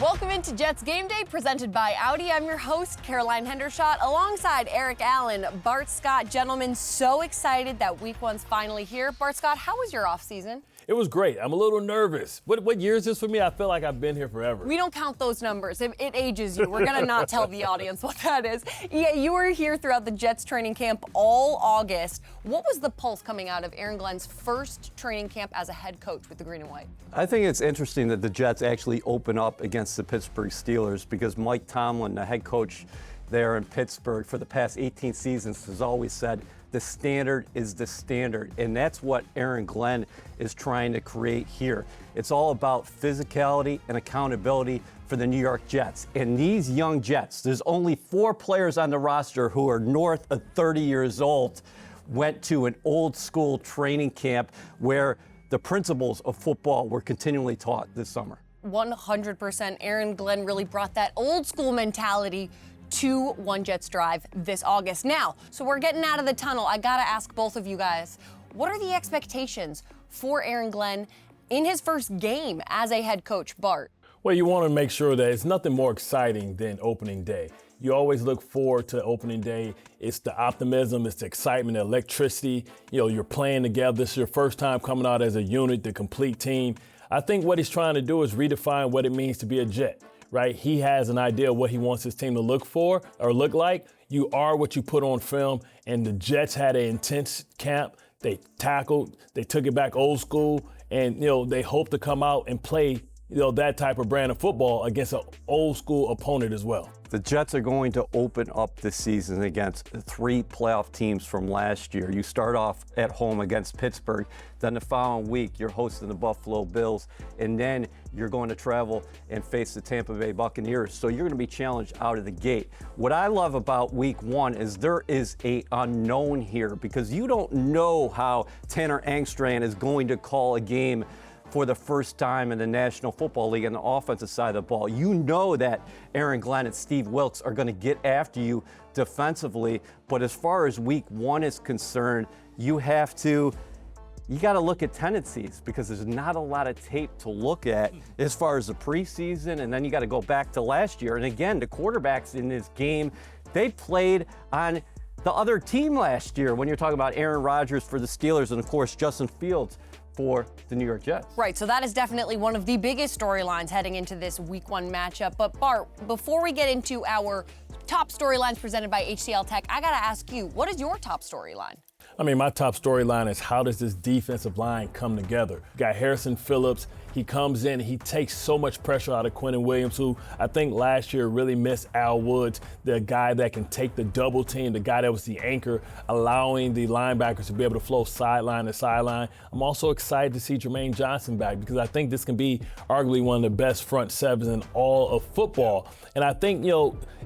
Welcome into Jets Game Day, presented by Audi. I'm your host, Caroline Hendershot, alongside Eric Allen, Bart Scott. Gentlemen, so excited that week one's finally here. Bart Scott, how was your off season? It was great. I'm a little nervous. What year is this for me? I feel like I've been here forever. We don't count those numbers. It ages you. We're going to not tell the audience what that is. Yeah, you were here throughout the Jets training camp all August. What was the pulse coming out of Aaron Glenn's first training camp as a head coach with the Green and White? I think it's interesting that the Jets actually open up against the Pittsburgh Steelers because Mike Tomlin, the head coach there in Pittsburgh for the past 18 seasons, has always said, the standard is the standard, and that's what Aaron Glenn is trying to create here. It's all about physicality and accountability for the New York Jets. And these young Jets, there's only 4 players on the roster who are north of 30 years old, went to an old school training camp where the principles of football were continually taught this summer. 100%. Aaron Glenn really brought that old school mentality to One Jets Drive this August. Now, so we're getting out of the tunnel. I gotta ask both of you guys, what are the expectations for Aaron Glenn in his first game as a head coach, Bart? Well, you want to make sure that it's nothing more exciting than opening day. You always look forward to opening day. It's the optimism, it's the excitement, the electricity. You're playing together. This is your first time coming out as a unit, the complete team. I think what he's trying to do is redefine what it means to be a Jet. Right? He has an idea of what he wants his team to look for or look like. You are what you put on film, and the Jets had an intense camp. They tackled, they took it back old school, and they hope to come out and play that type of brand of football against an old school opponent as well. The Jets are going to open up this season against 3 playoff teams from last year. You start off at home against Pittsburgh, then the following week you're hosting the Buffalo Bills, and then you're going to travel and face the Tampa Bay Buccaneers. So you're going to be challenged out of the gate. What I love about week one is there is a unknown here because you don't know how Tanner Angstrand is going to call a game for the first time in the National Football League on the offensive side of the ball. You know that Aaron Glenn and Steve Wilks are going to get after you defensively, but as far as week one is concerned, you got to look at tendencies because there's not a lot of tape to look at as far as the preseason, and then you got to go back to last year. And again, the quarterbacks in this game, they played on the other team last year when you're talking about Aaron Rodgers for the Steelers and, of course, Justin Fields for the New York Jets. Right, so that is definitely one of the biggest storylines heading into this week one matchup. But Bart, before we get into our top storylines presented by HCL Tech, I gotta ask you, what is your top storyline? My top storyline is how does this defensive line come together? You got Harrison Phillips. He comes in, he takes so much pressure out of Quentin Williams, who I think last year really missed Al Woods, the guy that can take the double team, the guy that was the anchor, allowing the linebackers to be able to flow sideline to sideline. I'm also excited to see Jermaine Johnson back because I think this can be arguably one of the best front sevens in all of football. And I think,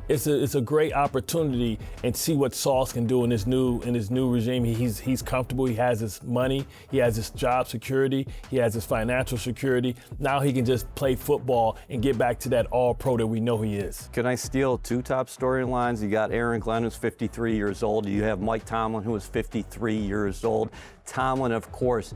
it's a great opportunity and see what Sauce can do in his new regime. He's comfortable. He has his money. He has his job security. He has his financial security. Now he can just play football and get back to that all-pro that we know he is. Can I steal 2 top storylines? You got Aaron Glenn, who's 53 years old. You have Mike Tomlin, who is 53 years old. Tomlin, of course,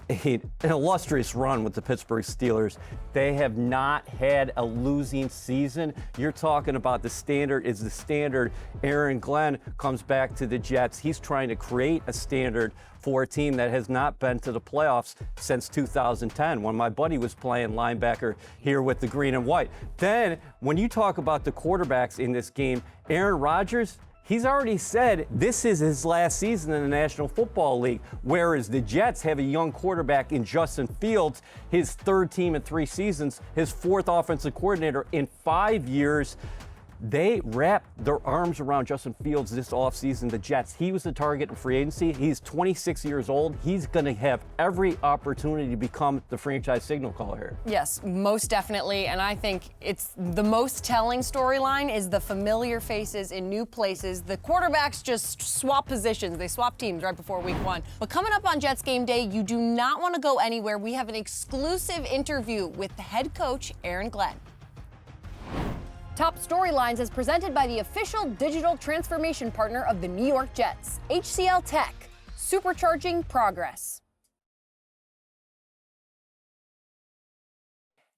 an illustrious run with the Pittsburgh Steelers. They have not had a losing season. You're talking about the standard is the standard. Aaron Glenn comes back to the Jets. He's trying to create a standard for a team that has not been to the playoffs since 2010 when my buddy was playing linebacker here with the Green and White. Then when you talk about the quarterbacks in this game, Aaron Rodgers, he's already said this is his last season in the National Football League, whereas the Jets have a young quarterback in Justin Fields, his 3rd team in 3 seasons, his 4th offensive coordinator in 5 years. They wrapped their arms around Justin Fields this offseason, the Jets. He was the target in free agency. He's 26 years old. He's going to have every opportunity to become the franchise signal caller here. Yes, most definitely. And I think it's the most telling storyline is the familiar faces in new places. The quarterbacks just swap positions. They swap teams right before week one. But coming up on Jets Game Day, you do not want to go anywhere. We have an exclusive interview with the head coach, Aaron Glenn. Top Storylines is presented by the official digital transformation partner of the New York Jets, HCL Tech, supercharging progress.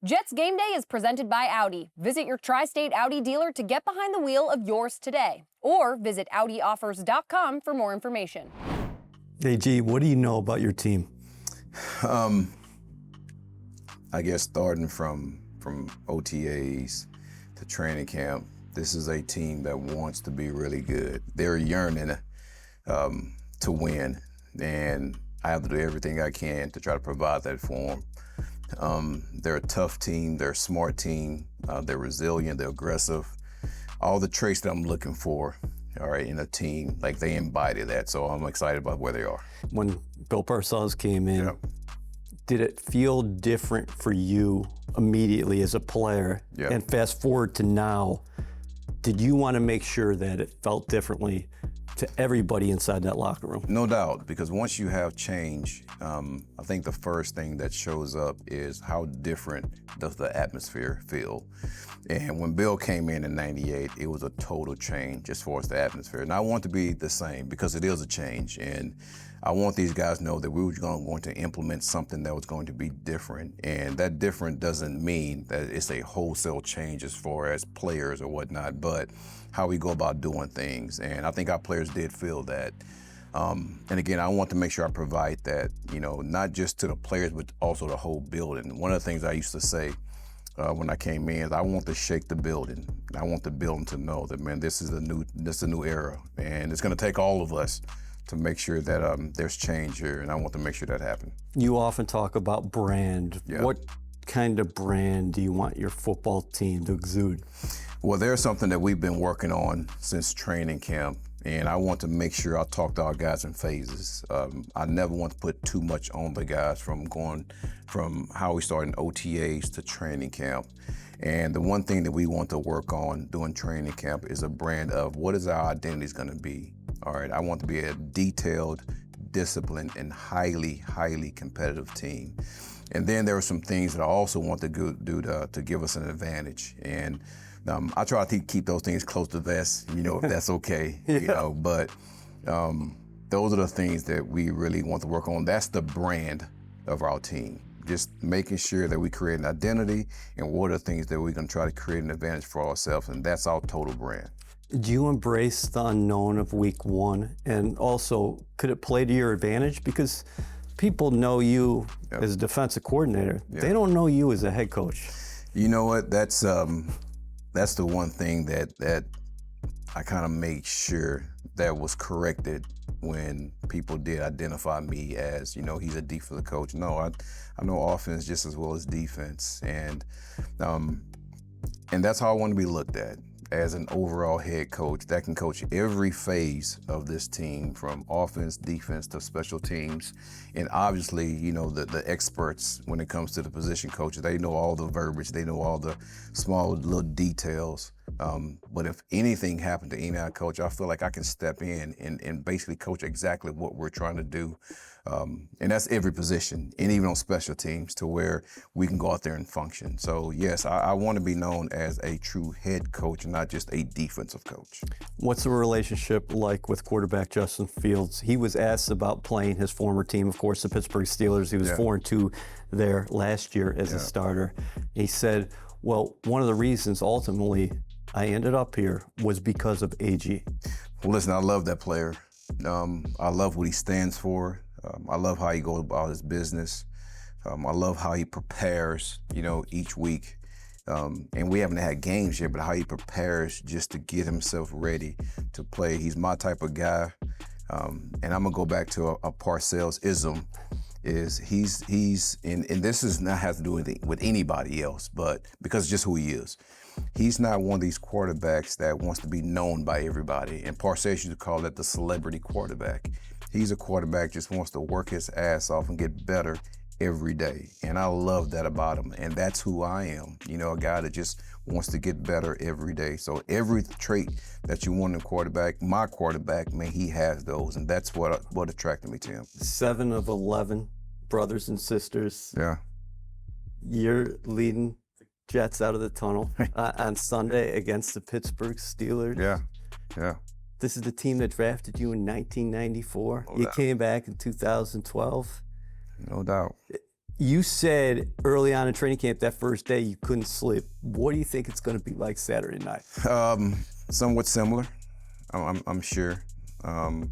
Jets Game Day is presented by Audi. Visit your tri-state Audi dealer to get behind the wheel of yours today. Or visit AudiOffers.com for more information. AG, what do you know about your team? I guess starting from OTAs to training camp, this is a team that wants to be really good. They're yearning to win, and I have to do everything I can to try to provide that for them. They're a tough team, they're a smart team, they're resilient, they're aggressive. All the traits that I'm looking for, all right, in a team, like they embody that, so I'm excited about where they are. When Bill Parcells came in, Yep. did it feel different for you immediately as a player? Yep. And fast forward to now, did you want to make sure that it felt differently to everybody inside that locker room? No doubt, because once you have change, I think the first thing that shows up is how different does the atmosphere feel. And when Bill came in '98, it was a total change as far as the atmosphere. And I want to be the same because it is a change. And I want these guys to know that we were going to implement something that was going to be different. And that different doesn't mean that it's a wholesale change as far as players or whatnot, but how we go about doing things. And I think our players did feel that. And again, I want to make sure I provide that, not just to the players, but also the whole building. One of the things I used to say when I came in is I want to shake the building. I want the building to know that, man, this is a new era. And it's going to take all of us to make sure that there's change here, and I want to make sure that happens. You often talk about brand. Yeah. What kind of brand do you want your football team to exude? Well, there's something that we've been working on since training camp, and I want to make sure I talk to our guys in phases. I never want to put too much on the guys from how we started in OTAs to training camp. And the one thing that we want to work on during training camp is a brand of what is our identity is going to be. All right, I want to be a detailed, disciplined, and highly, highly competitive team. And then there are some things that I also want to do to give us an advantage. And I try to keep those things close to the vest, if that's okay, but those are the things that we really want to work on. That's the brand of our team. Just making sure that we create an identity and what are the things that we're going to try to create an advantage for ourselves, and that's our total brand. Do you embrace the unknown of week one? And also, could it play to your advantage? Because people know you as a defensive coordinator. Yep. They don't know you as a head coach. You know what? That's the one thing that I kind of make sure that was corrected when people did identify me as, he's a defensive coach. No, I know offense just as well as defense. And that's how I want to be looked at, as an overall head coach that can coach every phase of this team, from offense, defense, to special teams. And obviously, the experts when it comes to the position coaches, they know all the verbiage, they know all the small little details. But if anything happened to any other coach, I feel like I can step in and basically coach exactly what we're trying to do. And that's every position, and even on special teams, to where we can go out there and function. So yes, I want to be known as a true head coach and not just a defensive coach. What's the relationship like with quarterback Justin Fields? He was asked about playing his former team, of course, the Pittsburgh Steelers. He was 4-2 there last year as a starter. He said, well, one of the reasons ultimately I ended up here was because of AG. Well, listen, I love that player. I love what he stands for. I love how he goes about his business. I love how he prepares, each week. And we haven't had games yet, but how he prepares just to get himself ready to play. He's my type of guy. And I'm gonna go back to a Parcells-ism. Is he's and this is not has to do with anybody else, but because it's just who he is. He's not one of these quarterbacks that wants to be known by everybody. And Parcells used to call that the celebrity quarterback. He's a quarterback just wants to work his ass off and get better every day. And I love that about him. And that's who I am. A guy that just wants to get better every day. So every trait that you want in a quarterback, my quarterback, man, he has those. And that's what attracted me to him. 7 of 11 brothers and sisters. Yeah. You're leading the Jets out of the tunnel on Sunday against the Pittsburgh Steelers. Yeah. This is the team that drafted you in 1994. No You doubt. came back in 2012. No doubt. You said early on in training camp that first day you couldn't sleep. What do you think it's going to be like Saturday night? Somewhat similar, I'm sure. But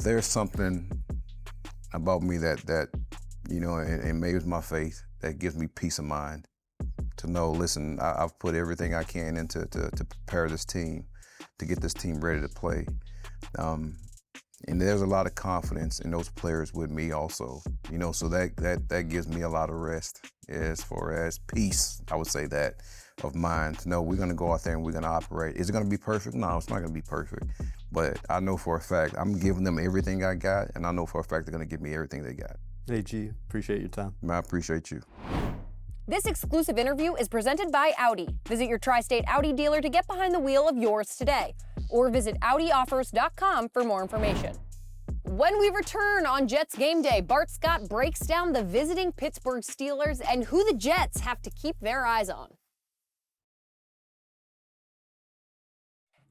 there's something about me that you know, and maybe it's my faith that gives me peace of mind to know, listen, I've put everything I can into to prepare this team, to get this team ready to play. And there's a lot of confidence in those players with me also, you know, so that gives me a lot of rest as far as peace, I would say that, of mind to know we're going to go out there and we're going to operate. Is it going to be perfect? No, it's not going to be perfect. But I know for a fact I'm giving them everything I got, and I know for a fact they're going to give me everything they got. Hey, G, appreciate your time. I appreciate you. This exclusive interview is presented by Audi. Visit your tri-state Audi dealer to get behind the wheel of yours today, or visit AudiOffers.com for more information. When we return on Jets Game Day, Bart Scott breaks down the visiting Pittsburgh Steelers and who the Jets have to keep their eyes on.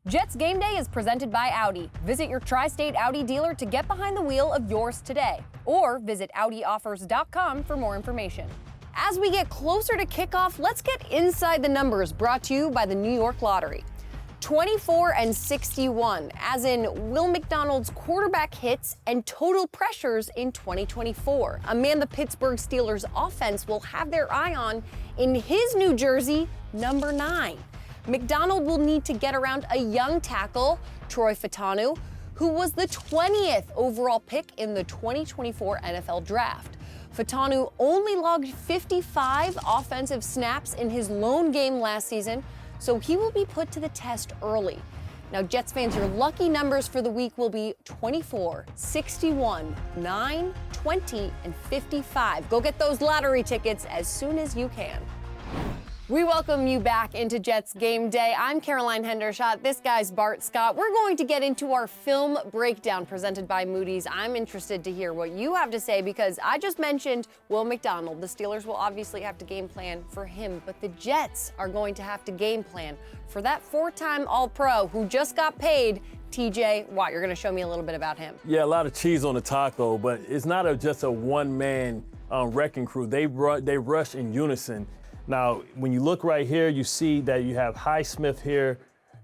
Jets Game Day is presented by Audi. Visit your tri-state Audi dealer to get behind the wheel of yours today, or visit AudiOffers.com for more information. As we get closer to kickoff, let's get inside the numbers, brought to you by the New York Lottery. 24 and 61, as in Will McDonald's quarterback hits and total pressures in 2024. A man the Pittsburgh Steelers offense will have their eye on in his new jersey, number 9. McDonald will need to get around a young tackle, Troy Fautanu, who was the 20th overall pick in the 2024 NFL Draft. Fautanu only logged 55 offensive snaps in his lone game last season, so he will be put to the test early. Now, Jets fans, your lucky numbers for the week will be 24, 61, 9, 20, and 55. Go get those lottery tickets as soon as you can. We welcome you back into Jets Game Day. I'm Caroline Hendershot. This guy's Bart Scott. We're going to get into our film breakdown presented by Moody's. I'm interested to hear what you have to say because I just mentioned Will McDonald. The Steelers will obviously have to game plan for him, but the Jets are going to have to game plan for that 4-time All-Pro who just got paid, TJ Watt. You're going to show me a little bit about him. Yeah, a lot of cheese on the taco, but it's not just a one-man wrecking crew. They rush in unison. Now, when you look right here, you see that you have Highsmith here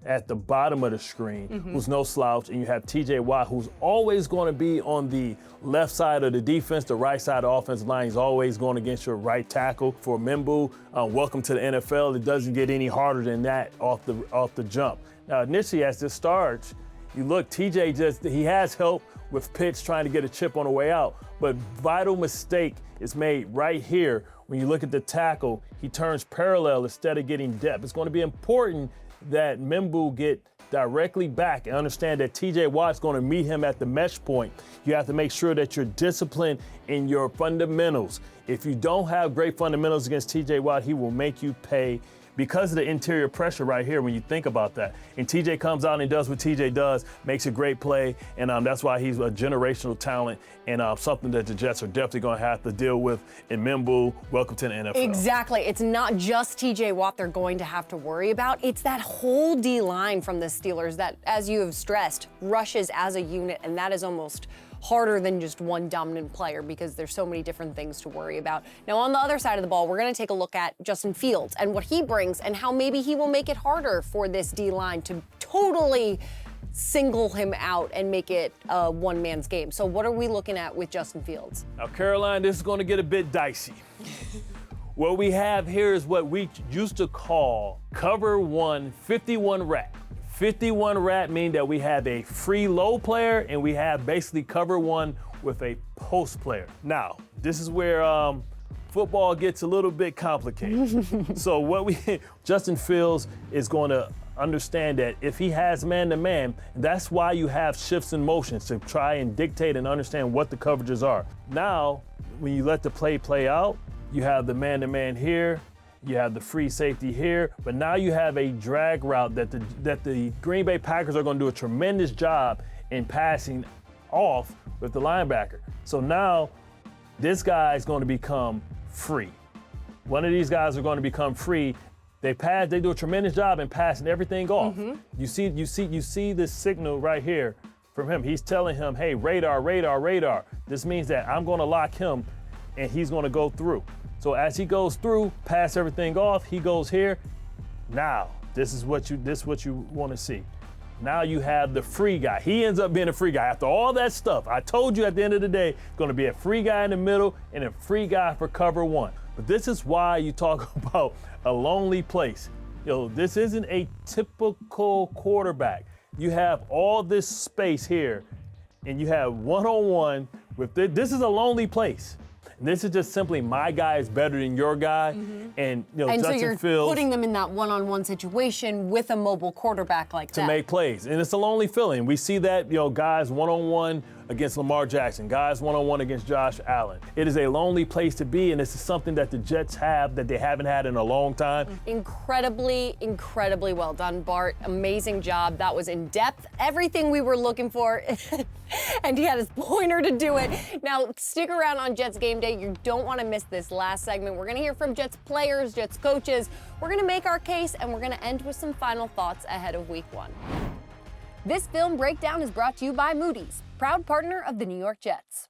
at the bottom of the screen, who's no slouch, and you have TJ Watt, who's always going to be on the left side of the defense, the right side of the offensive line. He's always going against your right tackle. For Mimbu, welcome to the NFL. It doesn't get any harder than that off the jump. Now, initially, as this starts, you look, TJ he has help with Pitts trying to get a chip on the way out, but vital mistake is made right here. When you look at the tackle, he turns parallel instead of getting depth. It's going to be important that Mimbu get directly back and understand that TJ Watt's going to meet him at the mesh point. You have to make sure that you're disciplined in your fundamentals. If you don't have great fundamentals against TJ Watt, he will make you pay because of the interior pressure right here when you think about that. And TJ comes out and does what TJ does, makes a great play, and that's why he's a generational talent and something that the Jets are definitely going to have to deal with in Mimbu. Welcome to the NFL. Exactly. It's not just TJ Watt they're going to have to worry about. It's that whole D-line from the Steelers that, as you have stressed, rushes as a unit, and that is almost harder than just one dominant player because there's so many different things to worry about. Now, on the other side of the ball, we're going to take a look at Justin Fields and what he brings and how maybe he will make it harder for this D-line to totally single him out and make it a one-man's game. So what are we looking at with Justin Fields? Now, Caroline, this is going to get a bit dicey. What we have here is what we used to call cover 1 51 rat. 51 rat mean that we have a free low player and we have basically cover 1 with a post player. Now, this is where football gets a little bit complicated. So Justin Fields is going to understand that if he has man-to-man, that's why you have shifts in motions to try and dictate and understand what the coverages are. Now, when you let the play out, you have the man-to-man here, you have the free safety here, but now you have a drag route that the Green Bay Packers are going to do a tremendous job in passing off with the linebacker. So now this guy is going to become free. One of these guys are going to become free. They do a tremendous job in passing everything off. You see this signal right here from him. He's telling him, hey, radar, radar, radar. This means that I'm going to lock him and he's going to go through. So as he goes through, pass everything off, he goes here. Now, this is what you want to see. Now you have the free guy. He ends up being a free guy. After all that stuff, I told you at the end of the day, going to be a free guy in the middle and a free guy for cover one. But this is why you talk about a lonely place. This isn't a typical quarterback. You have all this space here, and you have one-on-one with this is a lonely place. This is just simply my guy is better than your guy, and and so you're Fields putting them in that one-on-one situation with a mobile quarterback like that to make plays, and it's a lonely feeling. We see that guys one-on-one against Lamar Jackson, guys one-on-one against Josh Allen. It is a lonely place to be, and this is something that the Jets have that they haven't had in a long time. Incredibly, incredibly well done, Bart. Amazing job. That was in depth, everything we were looking for, and he had his pointer to do it. Now, stick around on Jets Game Day. You don't want to miss this last segment. We're going to hear from Jets players, Jets coaches. We're going to make our case, and we're going to end with some final thoughts ahead of Week 1. This film breakdown is brought to you by Moody's, proud partner of the New York Jets.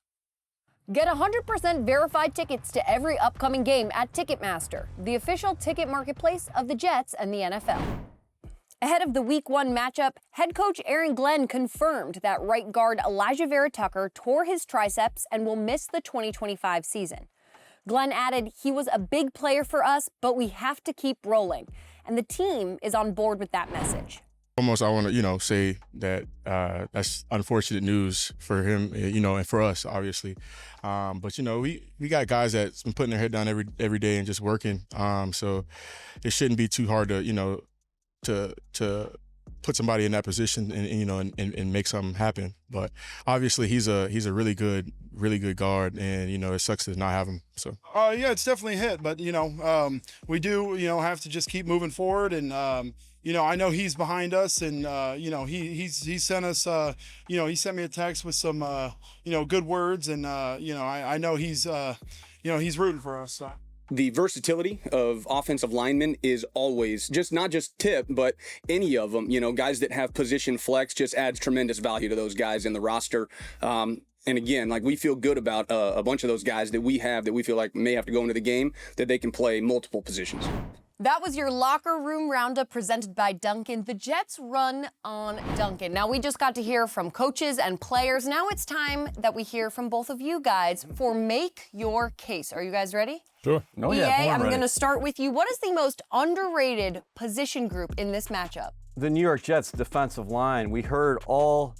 Get 100% verified tickets to every upcoming game at Ticketmaster, the official ticket marketplace of the Jets and the NFL. Ahead of the Week 1 matchup, head coach Aaron Glenn confirmed that right guard Elijah Vera Tucker tore his triceps and will miss the 2025 season. Glenn added, "He was a big player for us, but we have to keep rolling." And the team is on board with that message. Almost, I want to, say that that's unfortunate news for him, and for us, obviously. But we got guys that's been putting their head down every day and just working. So it shouldn't be too hard to put somebody in that position and make something happen. But obviously, he's a really good guard, and it sucks to not have him. So. Yeah, it's definitely a hit, but we do have to just keep moving forward and. I know he's behind us, and he sent us, he sent me a text with some, good words, and I know he's rooting for us. So. The versatility of offensive linemen is always not just Tip, but any of them. Guys that have position flex just adds tremendous value to those guys in the roster. And again, we feel good about a bunch of those guys that we have that we feel like may have to go into the game, that they can play multiple positions. That was your locker room roundup presented by Duncan. The Jets run on Duncan. Now, we just got to hear from coaches and players. Now it's time that we hear from both of you guys for Make Your Case. Are you guys ready? Sure. Oh, EA, yeah, I'm going to start with you. What is the most underrated position group in this matchup? The New York Jets defensive line. We heard all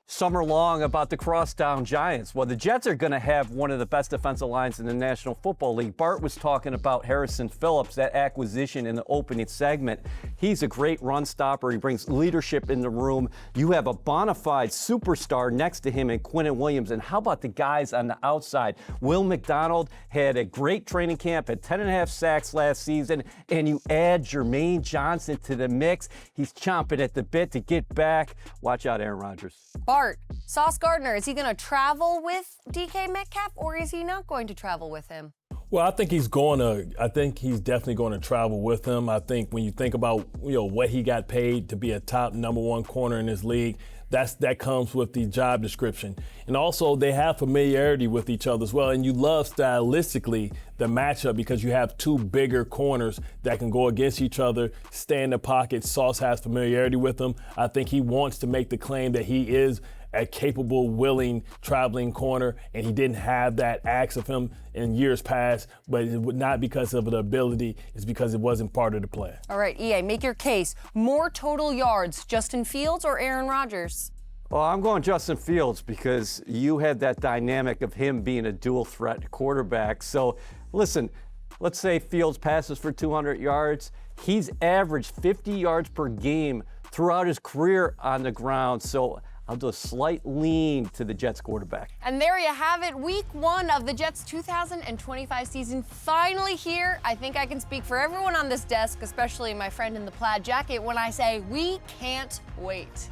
summer long about the crosstown giants. Well, the Jets are going to have one of the best defensive lines in the National Football League. Bart was talking about Harrison Phillips, that acquisition in the opening segment. He's a great run stopper. He brings leadership in the room. You have a bona fide superstar next to him in Quinnen Williams. And how about the guys on the outside? Will McDonald had a great training camp, had 10.5 sacks last season, and you add Jermaine Johnson to the mix. He's chomping at the bit to get back. Watch out, Aaron Rodgers. Bart, Sauce Gardner, is he going to travel with DK Metcalf, or is he not going to travel with him? Well, I think he's definitely going to travel with him. I think when you think about, what he got paid to be a top number one corner in this league, that comes with the job description. And also they have familiarity with each other as well. And you love stylistically the matchup because you have two bigger corners that can go against each other, stay in the pocket. Sauce has familiarity with them. I think he wants to make the claim that he is a capable, willing, traveling corner, and he didn't have that axe of him in years past, but it would not because of the ability, it's because it wasn't part of the plan. All right, EA, make your case. More total yards, Justin Fields or Aaron Rodgers? Well, I'm going Justin Fields because you had that dynamic of him being a dual threat quarterback. So listen, let's say Fields passes for 200 yards. He's averaged 50 yards per game throughout his career on the ground. So I'll do a slight lean to the Jets quarterback. And there you have it. Week 1 of the Jets 2025 season finally here. I think I can speak for everyone on this desk, especially my friend in the plaid jacket, when I say we can't wait.